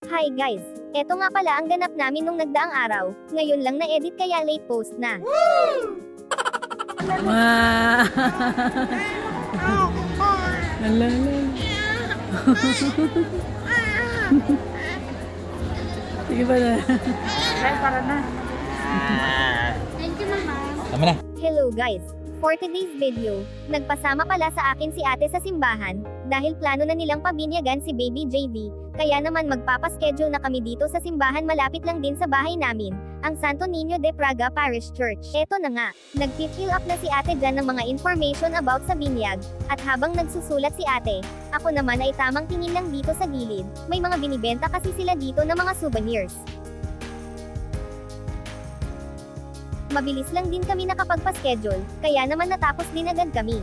Hi guys! Eto nga pala ang ganap namin nung nagdaang araw. Ngayon lang na-edit kaya late post na. Sige pa na. Para na. Thank you, Mama. Tama na. Hello guys! For today's video, nagpasama pala sa akin si ate sa simbahan, dahil plano na nilang pabinyagan si Baby JV, kaya naman magpapaschedule na kami dito sa simbahan malapit lang din sa bahay namin, ang Santo Niño de Praga Parish Church. Eto na nga, nag-fill up na si ate dyan ng mga information about sa binyag, at habang nagsusulat si ate, ako naman ay tamang tingin lang dito sa gilid, may mga binibenta kasi sila dito na mga souvenirs. Mabilis lang din kami nakapagpa-schedule, kaya naman natapos din agad kami.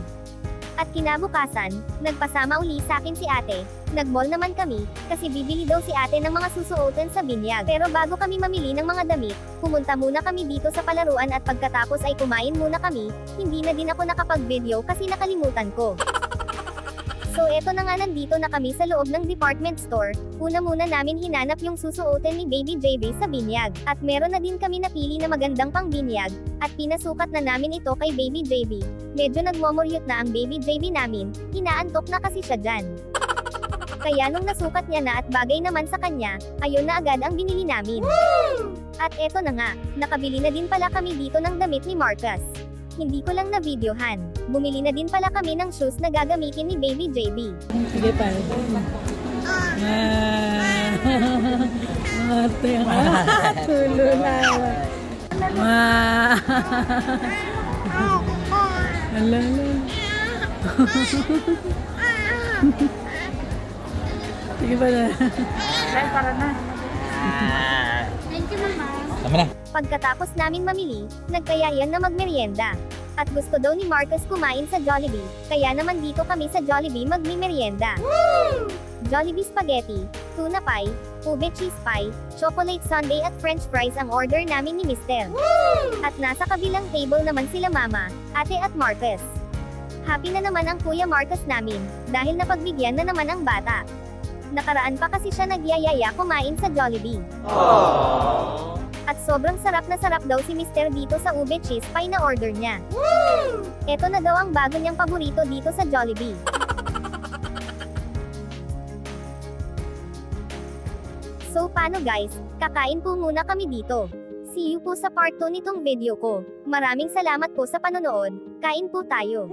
At kinabukasan, nagpasama uli sa akin si ate, nag-mall naman kami, kasi bibili daw si ate ng mga susuotan sa binyag. Pero bago kami mamili ng mga damit, pumunta muna kami dito sa palaruan at pagkatapos ay kumain muna kami, hindi na din ako nakapag-video kasi nakalimutan ko. So eto na nga, nandito na kami sa loob ng department store, una muna namin hinanap yung susuotin ni Baby JV sa binyag, at meron na din kami napili na magandang pang binyag, at pinasukat na namin ito kay Baby JV. Medyo nagmomoryot na ang Baby JV namin, inaantok na kasi siya dyan. Kaya nung nasukat niya na at bagay naman sa kanya, ayun na agad ang binili namin. At eto na nga, nakabili na din pala kami dito ng damit ni Marcus. Hindi ko lang na-videohan. Bumili na din pala kami ng shoes na gagamitin ni Baby JB. Sige pa. Ate, tulo na. Sige pa na. Para na. Thank you, Mama. Tama na. Pagkatapos namin mamili, nagkayayan na magmerienda. At gusto daw ni Marcus kumain sa Jollibee, kaya naman dito kami sa Jollibee magmi-merienda. Jollibee spaghetti, tuna pie, ube cheese pie, chocolate sundae at french fries ang order namin ni Mr. At nasa kabilang table naman sila Mama, Ate at Marcus. Happy na naman ang Kuya Marcus namin, dahil napagbigyan na naman ang bata. Nakaraan pa kasi siya nagyayaya kumain sa Jollibee. At sobrang sarap na sarap daw si Mr. dito sa ube cheese pie na order niya. Ito na daw ang bago niyang paborito dito sa Jollibee. So paano guys, kakain po muna kami dito. See you po sa part 2 nitong video ko. Maraming salamat po sa panonood, kain po tayo.